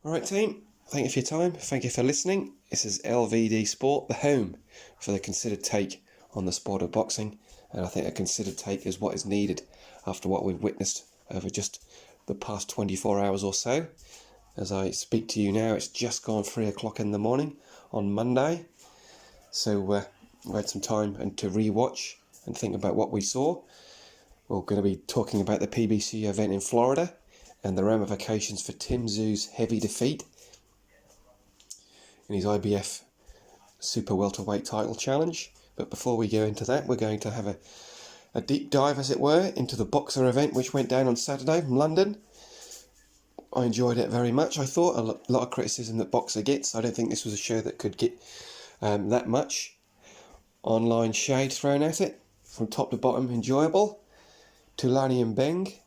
Alright team, thank you for your time, thank you for listening. This is LVD Sport, the home for the considered take on the sport of boxing, and I think a considered take is what is needed after what we've witnessed over just the past 24 hours or so. As I speak to you now, it's just gone 3 o'clock in the morning on Monday, so we had some time and to re-watch and think about what we saw. We're going to be talking about the PBC event in Florida and the ramifications for Tim Tszyu's heavy defeat in his IBF Super Welterweight title challenge. But before we go into that, we're going to have a deep dive, as it were, into the Boxer event which went down on Saturday from London. I enjoyed it very much. I thought a lot of criticism that Boxer gets. I don't think this was a show that could get that much online shade thrown at it. From top to bottom, enjoyable. Thulani and Mbenge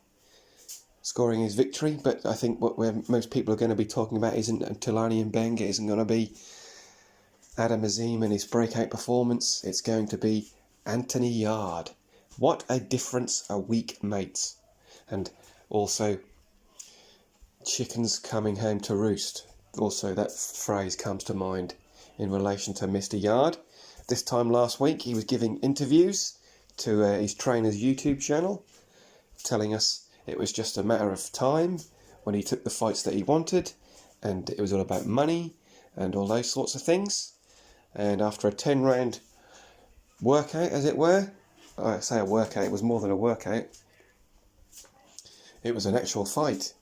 scoring his victory, but I think where most people are going to be talking about isn't Thulani and Mbenge. It isn't going to be Aadam Azim and his breakout performance. It's going to be Anthony Yarde. What a difference a week makes. And also, chickens coming home to roost. Also, that phrase comes to mind in relation to Mr. Yarde. This time last week, he was giving interviews to his trainer's YouTube channel, telling us it was just a matter of time when he took the fights that he wanted, and it was all about money and all those sorts of things. And after a 10-round workout, as it were, I say a workout, it was more than a workout, it was an actual fight.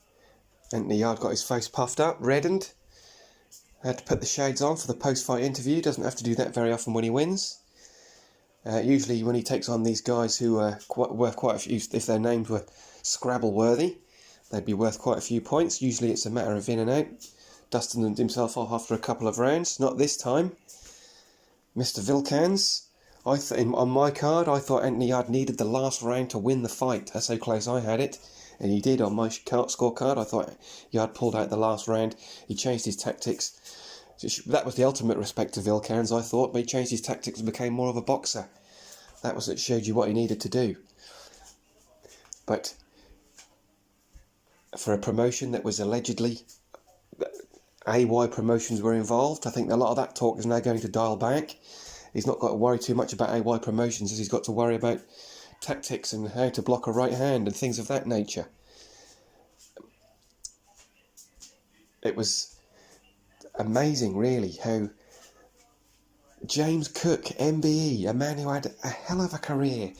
Anthony Yarde got his face puffed up, reddened, had to put the shades on for the post-fight interview. Doesn't have to do that very often when he wins. Usually when he takes on these guys who are worth quite a few, if their names were Scrabble worthy, they'd be worth quite a few points. Usually it's a matter of in and out, dusting himself off after a couple of rounds. Not this time. Mr. Vilkans, on my card, I thought Anthony Yarde needed the last round to win the fight. That's how close I had it. And he did on my scorecard. I thought Yarde pulled out the last round. He changed his tactics. That was the ultimate respect to Vilkans, I thought, but he changed his tactics and became more of a boxer. That was it, showed you what he needed to do. But for a promotion that was allegedly AY promotions were involved, I think a lot of that talk is now going to dial back. He's not got to worry too much about AY promotions as he's got to worry about tactics and how to block a right hand and things of that nature. It was amazing, really, how James Cook, MBE, a man who had a hell of a career,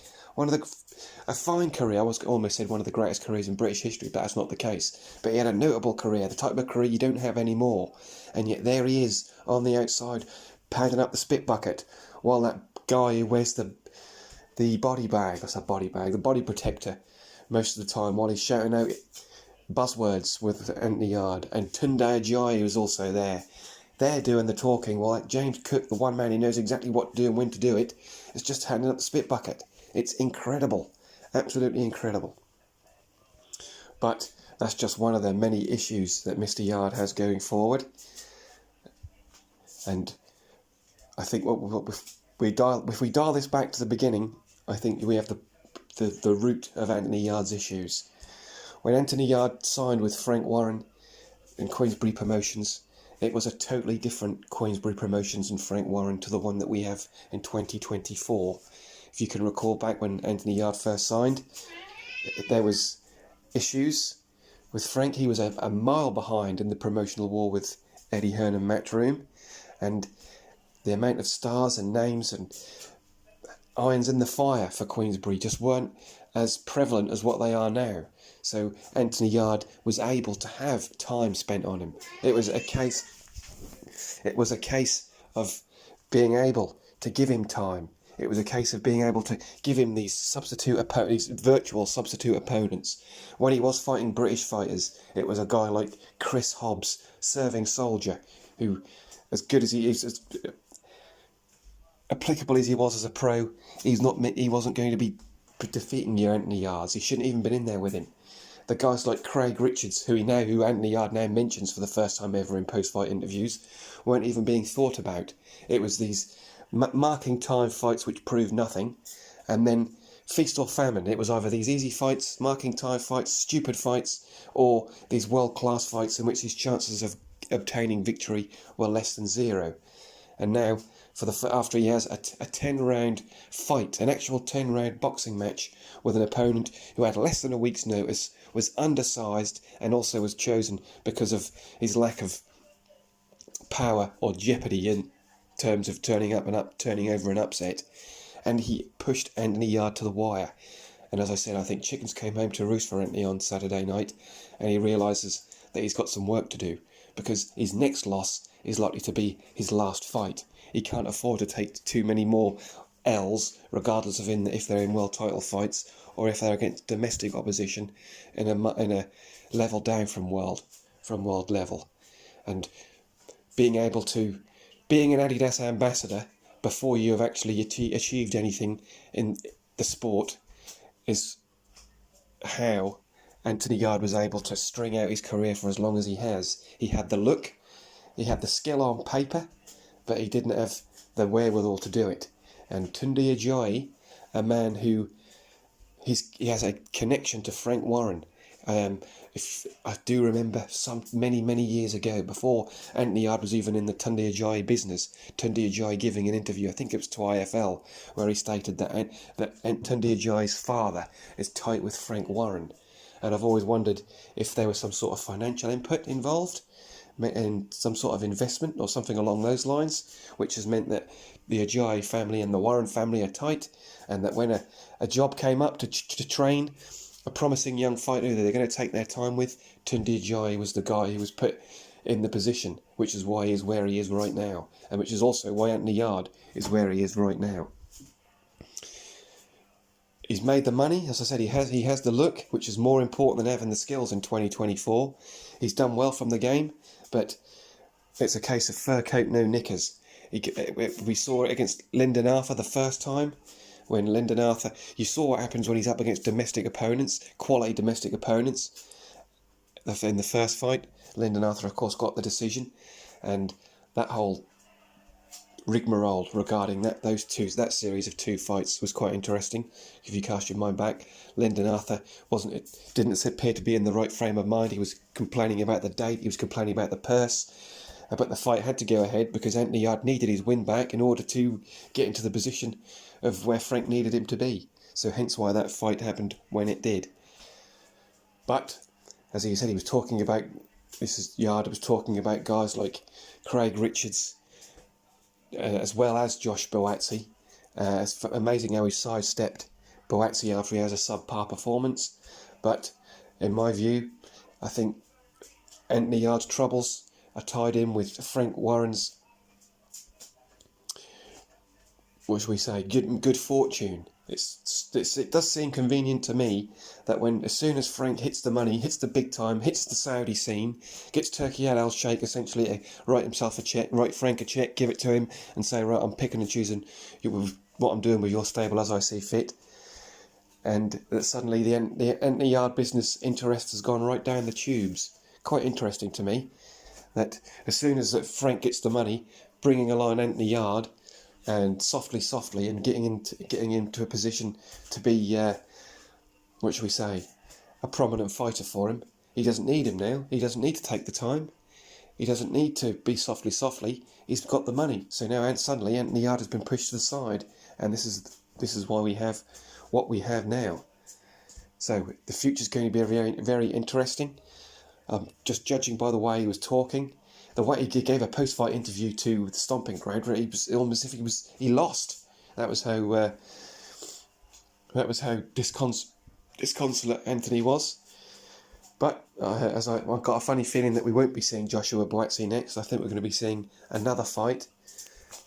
a fine career, I was almost said one of the greatest careers in British history, but that's not the case. But he had a notable career, the type of career you don't have anymore, and yet there he is on the outside, padding up the spit bucket, while that guy who wears the body bag, the body protector, most of the time, while he's shouting out buzzwords with Anthony Yarde. And Tunde Ajayi was also there. They're doing the talking, while James Cook, the one man who knows exactly what to do and when to do it, is just handing up the spit bucket. It's incredible. Absolutely incredible. But that's just one of the many issues that Mr. Yarde has going forward. And I think if we dial this back to the beginning, I think we have the root of Anthony Yarde's issues. When Anthony Yarde signed with Frank Warren in Queensberry Promotions, it was a totally different Queensberry Promotions and Frank Warren to the one that we have in 2024. If you can recall back when Anthony Yarde first signed, there was issues with Frank. He was a mile behind in the promotional war with Eddie Hearn and Matchroom, and the amount of stars and names and irons in the fire for Queensberry just weren't as prevalent as what they are now. So Anthony Yarde was able to have time spent on him. It was a case of being able to give him time. It was a case of being able to give him these virtual substitute opponents. When he was fighting British fighters, it was a guy like Chris Hobbs, serving soldier, who, as good as he is, as applicable as he was as a pro, he wasn't going to be defeating your Anthony Yardes. He shouldn't even been in there with him. The guys like Craig Richards, who Anthony Yarde now mentions for the first time ever in post-fight interviews, weren't even being thought about. It was these marking time fights which proved nothing, and then feast or famine. It was either these easy fights, marking time fights, stupid fights, or these world-class fights in which his chances of obtaining victory were less than 0. And now, after he has a 10-round fight, an actual 10-round boxing match with an opponent who had less than a week's notice, was undersized, and also was chosen because of his lack of power or jeopardy in terms of turning over an upset, and he pushed Anthony Yarde to the wire. And as I said, I think chickens came home to roost for Anthony on Saturday night, and he realises that he's got some work to do, because his next loss is likely to be his last fight. He can't afford to take too many more L's, regardless of if they're in world title fights or if they're against domestic opposition in a level down from world level. And being an Adidas ambassador before you have actually achieved anything in the sport is how Anthony Yarde was able to string out his career for as long as he has. He had the look, he had the skill on paper, but he didn't have the wherewithal to do it. And Thulani Ajayi, a man who he has a connection to Frank Warren. If I do remember many years ago, before Anthony Yarde was even in the Thulani Ajayi business, Thulani Ajayi giving an interview, I think it was to IFL, where he stated that Thulani Ajayi's father is tight with Frank Warren. And I've always wondered if there was some sort of financial input involved and some sort of investment or something along those lines, which has meant that the Ajayi family and the Warren family are tight, and that when a job came up to train a promising young fighter that they're going to take their time with, Thulani Ajayi was the guy who was put in the position, which is why he is where he is right now, and which is also why Anthony Yarde is where he is right now. He's made the money, as I said, he has the look, which is more important than having the skills in 2024. He's done well from the game, but it's a case of fur coat, no knickers. We saw it against Lyndon Arthur the first time, when Lyndon Arthur, you saw what happens when he's up against domestic opponents, quality domestic opponents. In the first fight, Lyndon Arthur, of course, got the decision, and that whole rigmarole regarding that series of 2 fights was quite interesting. If you cast your mind back, Lyndon Arthur didn't appear to be in the right frame of mind. He was complaining about the date, he was complaining about the purse, but the fight had to go ahead because Anthony Yarde needed his win back in order to get into the position of where Frank needed him to be. So hence why that fight happened when it did. But as he said, Yarde was talking about guys like Craig Richards, as well as Josh Boatsi. It's amazing how he sidestepped Boatsi after he has a subpar performance. But in my view, I think Anthony Yarde's troubles are tied in with Frank Warren's, what should we say, good fortune. It does seem convenient to me that as soon as Frank hits the money, hits the big time, hits the Saudi scene, gets Turki Al Sheikh essentially to write himself a check, write Frank a check, give it to him, and say, right, I'm picking and choosing what I'm doing with your stable as I see fit. And that suddenly the Anthony Yarde business interest has gone right down the tubes. Quite interesting to me that as soon as Frank gets the money, bringing along Anthony Yarde, and softly, and getting into a position to be, what should we say, a prominent fighter for him. He doesn't need him now. He doesn't need to take the time. He doesn't need to be softly. He's got the money. So now suddenly Anthony Yarde has been pushed to the side, and this is why we have what we have now. So the future's going to be very, very interesting. Just judging by the way he was talking. The way he gave a post-fight interview to the Stomping Ground, where he was almost as if he lost. That was how disconsolate Anthony was. But I've got a funny feeling that we won't be seeing Joshua Boatsi next. I think we're going to be seeing another fight,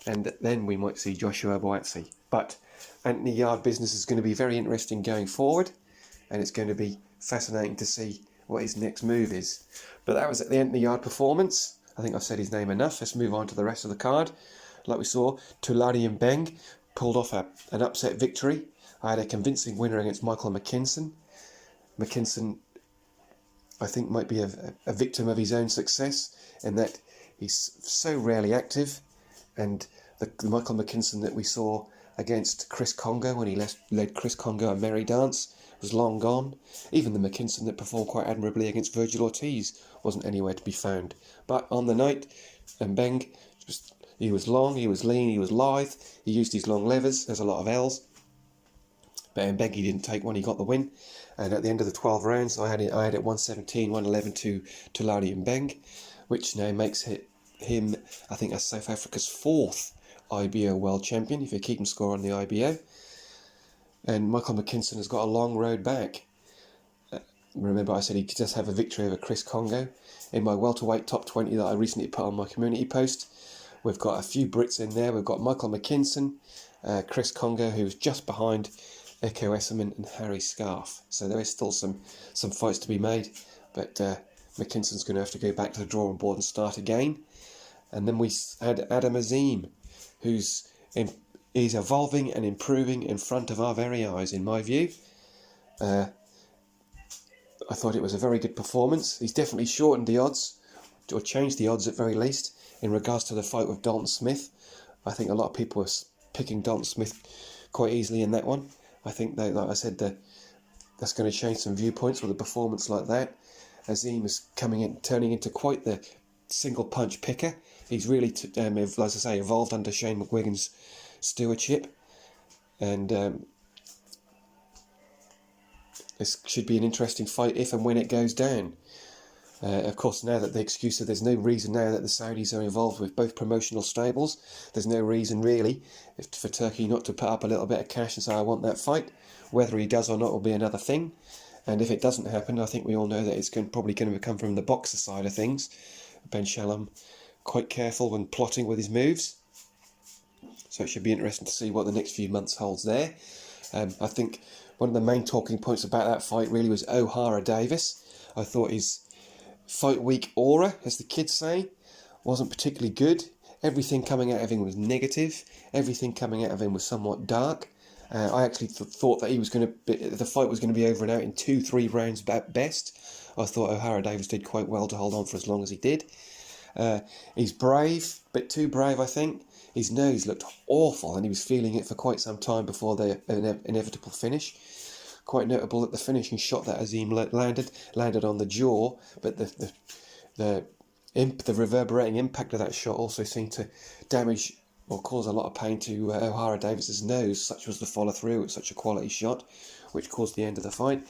and then we might see Joshua Boatsi. But Anthony Yarde business is going to be very interesting going forward, and it's going to be fascinating to see what his next move is. But that was at the Anthony Yarde performance. I think I've said his name enough. Let's move on to the rest of the card. Like we saw, Thulani and Mbenge pulled off an upset victory. I had a convincing winner against Michael McKinson. McKinson, I think, might be a victim of his own success in that he's so rarely active. And the Michael McKinson that we saw against Chris Congo when he led Chris Congo a merry dance was long gone. Even the McKinson that performed quite admirably against Virgil Ortiz wasn't anywhere to be found. But on the night, Mbenge, he was long, he was lean, he was lithe, he used his long levers, there's a lot of L's. But Mbenge didn't take one, he got the win. And at the end of the 12 rounds, I had it 117, 111 to Thulani Mbenge, which now makes him, I think, as South Africa's 4th IBO world champion, if you keep him score on the IBO. And Michael McKinson has got a long road back. Remember I said he could just have a victory over Chris Congo. In my welterweight top 20 that I recently put on my community post, we've got a few Brits in there. We've got Michael McKinson, Chris Congo, who's just behind Eko Esserman and Harry Scarf. So there is still some fights to be made, but McKinson's going to have to go back to the drawing board and start again. And then we had Aadam Azim, who's is evolving and improving in front of our very eyes, in my view. I thought it was a very good performance. He's definitely shortened the odds, or changed the odds at very least, in regards to the fight with Dalton Smith. I think a lot of people were picking Dalton Smith quite easily in that one. I think, like I said, that's going to change some viewpoints with a performance like that. Azim is turning into quite the single punch picker. He's really, as I say, evolved under Shane McGuigan's stewardship, and this should be an interesting fight if and when it goes down. Of course, now that the excuse of there's no reason now that the Saudis are involved with both promotional stables, there's no reason really for Turkey not to put up a little bit of cash and say, I want that fight. Whether he does or not will be another thing. And if it doesn't happen, I think we all know that it's probably going to come from the boxer side of things. Ben Shalom quite careful when plotting with his moves. So it should be interesting to see what the next few months holds there. I think one of the main talking points about that fight really was O'Hara Davies. I thought his fight week aura, as the kids say, wasn't particularly good. Everything coming out of him was negative. Everything coming out of him was somewhat dark. I actually thought that the fight was going to be over and out in 2-3 rounds at best. I thought O'Hara Davies did quite well to hold on for as long as he did. He's brave, a bit too brave, I think. His nose looked awful, and he was feeling it for quite some time before the inevitable finish. Quite notable that the finishing shot that Azim landed on the jaw, but the reverberating impact of that shot also seemed to damage or cause a lot of pain to O'Hara Davies' nose. Such was the follow through with such a quality shot, which caused the end of the fight.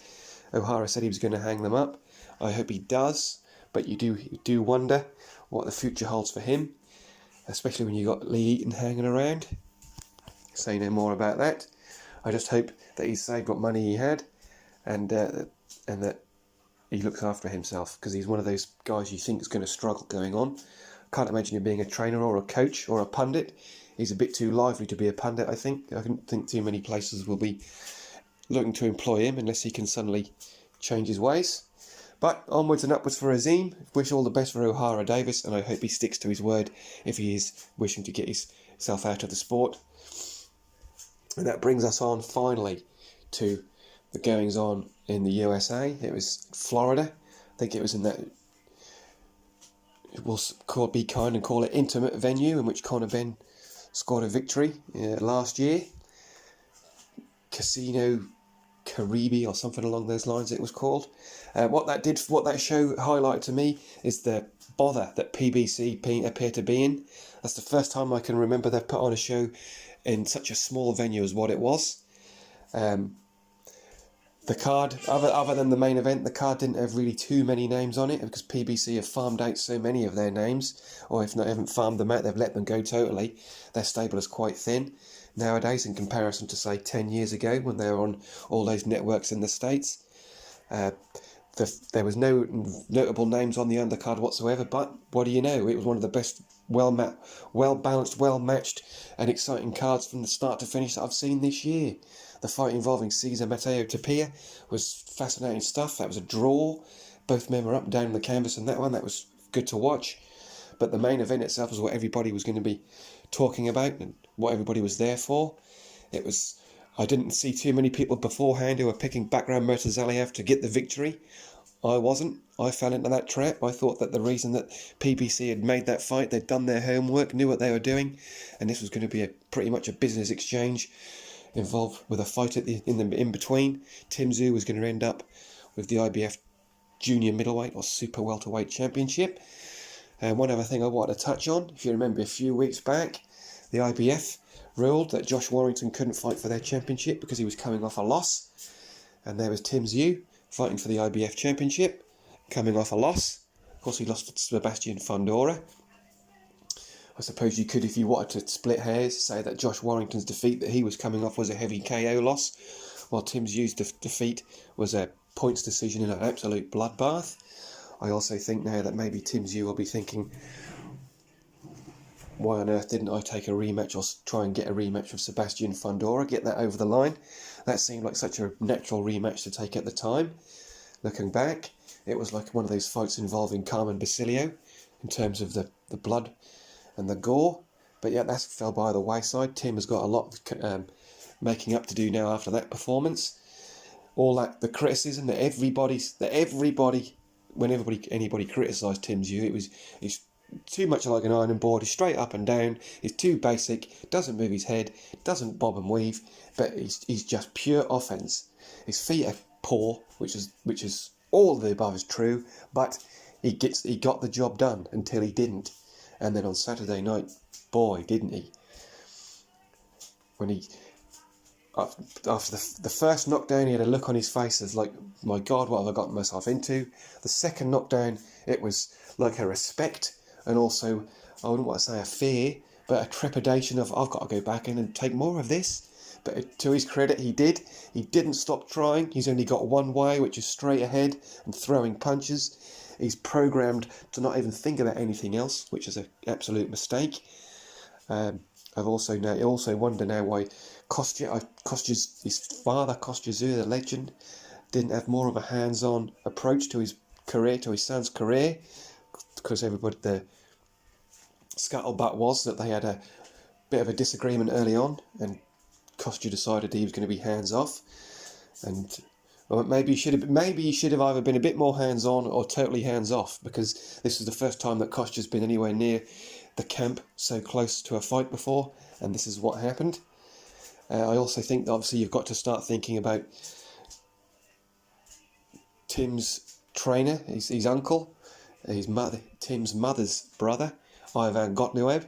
O'Hara said he was going to hang them up. I hope he does, but you do wonder what the future holds for him, especially when you got Lee Eaton hanging around. Say no more about that. I just hope that he's saved what money he had, and that he looks after himself, because he's one of those guys you think is going to struggle going on. Can't imagine him being a trainer or a coach or a pundit. He's a bit too lively to be a pundit, I think. I don't think too many places will be looking to employ him unless he can suddenly change his ways. But onwards and upwards for Azim. Wish all the best for O'Hara Davies, and I hope he sticks to his word if he is wishing to get himself out of the sport. And that brings us on finally to the goings on in the USA. It was Florida. I think it was in that, we'll be kind and call it intimate venue in which Conor Benn scored a victory last year. Casino Caribe or something along those lines it was called. What that show highlighted to me is the bother that PBC appear to be in. That's the first time I can remember they've put on a show in such a small venue as what it was. The card, other than the main event, the card didn't have really too many names on it, because PBC have farmed out so many of their names, or if not, haven't farmed them out, they've let them go totally. Their stable is quite thin nowadays in comparison to, say, 10 years ago when they were on all those networks in the States. There was no notable names on the undercard whatsoever, but what do you know? It was one of the best, well-balanced, well-matched and exciting cards from the start to finish that I've seen this year. The fight involving Cesar Mateo Tapia was fascinating stuff. That was a draw. Both men were up and down on the canvas in that one. That was good to watch. But the main event itself was what everybody was going to be talking about and what everybody was there for. I didn't see too many people beforehand who were picking Bakhram Murtazaliev to get the victory. I wasn't. I fell into that trap. I thought that the reason that PBC had made that fight, they'd done their homework, knew what they were doing, and this was going to be pretty much a business exchange involved with a fight in between. Tim Tszyu was going to end up with the IBF junior middleweight or super welterweight championship. And one other thing I wanted to touch on, if you remember a few weeks back, the IBF ruled that Josh Warrington couldn't fight for their championship because he was coming off a loss. And there was Tim Tszyu fighting for the IBF championship, coming off a loss. Of course, he lost to Sebastian Fundora. I suppose you could, if you wanted to split hairs, say that Josh Warrington's defeat that he was coming off was a heavy KO loss, while Tim Tszyu's defeat was a points decision in an absolute bloodbath. I also think now that maybe Tim Tszyu will be thinking, why on earth didn't I take a rematch or try and get a rematch with Sebastian Fundora, get that over the line? That seemed like such a natural rematch to take at the time. Looking back, it was like one of those fights involving Carmen Basilio in terms of the blood and the gore. But yeah, that fell by the wayside. Tim has got a lot of making up to do now after that performance. All that, the criticism that anybody criticised Tim Tszyu, he's too much like an ironing board. He's straight up and down. He's too basic. Doesn't move his head. Doesn't bob and weave. But he's just pure offense. His feet are poor, which is all of the above is true. But he got the job done until he didn't. And then on Saturday night, boy, didn't he? When he after the first knockdown, he had a look on his face as like, my God, what have I gotten myself into? The second knockdown, it was like a respect. And also, I wouldn't want to say a fear, but a trepidation of, I've got to go back in and take more of this. But to his credit, he did. He didn't stop trying. He's only got one way, which is straight ahead and throwing punches. He's programmed to not even think about anything else, which is an absolute mistake. I also wonder now why his father, Kostya Tszyu, the legend, didn't have more of a hands-on approach to his career, to his son's career. Because the scuttlebutt was that they had a bit of a disagreement early on, and Kostya decided he was going to be hands off, and maybe he should have either been a bit more hands on or totally hands off, because this is the first time that Kostya's been anywhere near the camp so close to a fight before, and this is what happened. I also think that obviously you've got to start thinking about Tim's trainer, his uncle. Tim's mother's brother, Ivan Gotnuev,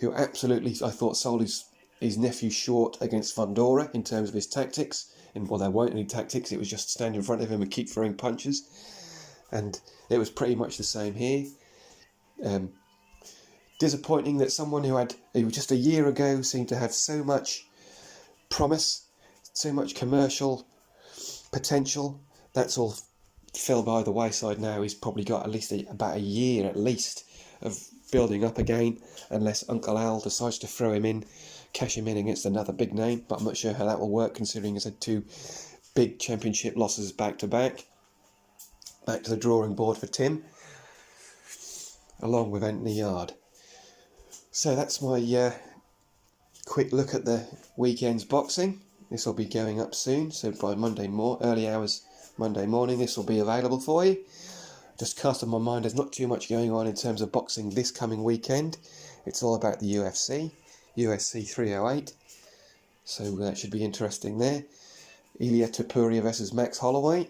who absolutely, I thought, sold his nephew short against Fundora in terms of his tactics. Well, there weren't any tactics, it was just stand in front of him and keep throwing punches. And it was pretty much the same here. Disappointing that someone who just a year ago seemed to have so much promise, so much commercial potential, that's all fell by the wayside now. He's probably got at least about a year at least of building up again, unless Uncle Al decides to cash him in against another big name, but I'm not sure how that will work considering he's had 2 big championship losses back to back. Back to the drawing board for Tim, along with Anthony Yarde. So that's my quick look at the weekend's boxing. This will be going up soon, so by early hours Monday morning, this will be available for you. Just cast on my mind, there's not too much going on in terms of boxing this coming weekend. It's all about the UFC 308. So that should be interesting there. Ilia Topuria versus Max Holloway.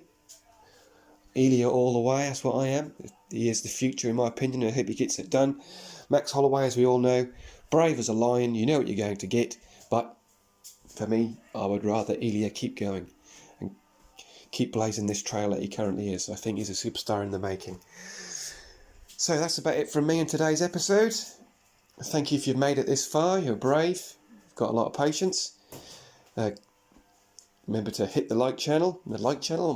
Ilia all the way, that's what I am. He is the future in my opinion, I hope he gets it done. Max Holloway, as we all know, brave as a lion, you know what you're going to get. But for me, I would rather Ilia keep going. Keep blazing this trail that he currently is. I think he's a superstar in the making. So that's about it from me in today's episode. Thank you if you've made it this far. You're brave. You've got a lot of patience. Remember to hit the like channel. What am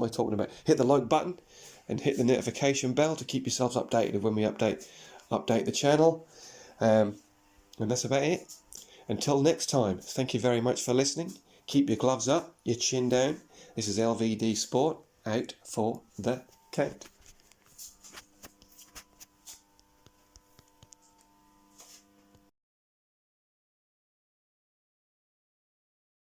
I talking about? Hit the like button and hit the notification bell to keep yourselves updated when we update the channel. And that's about it. Until next time, thank you very much for listening. Keep your gloves up, your chin down. This is LVD Sport, out for the count.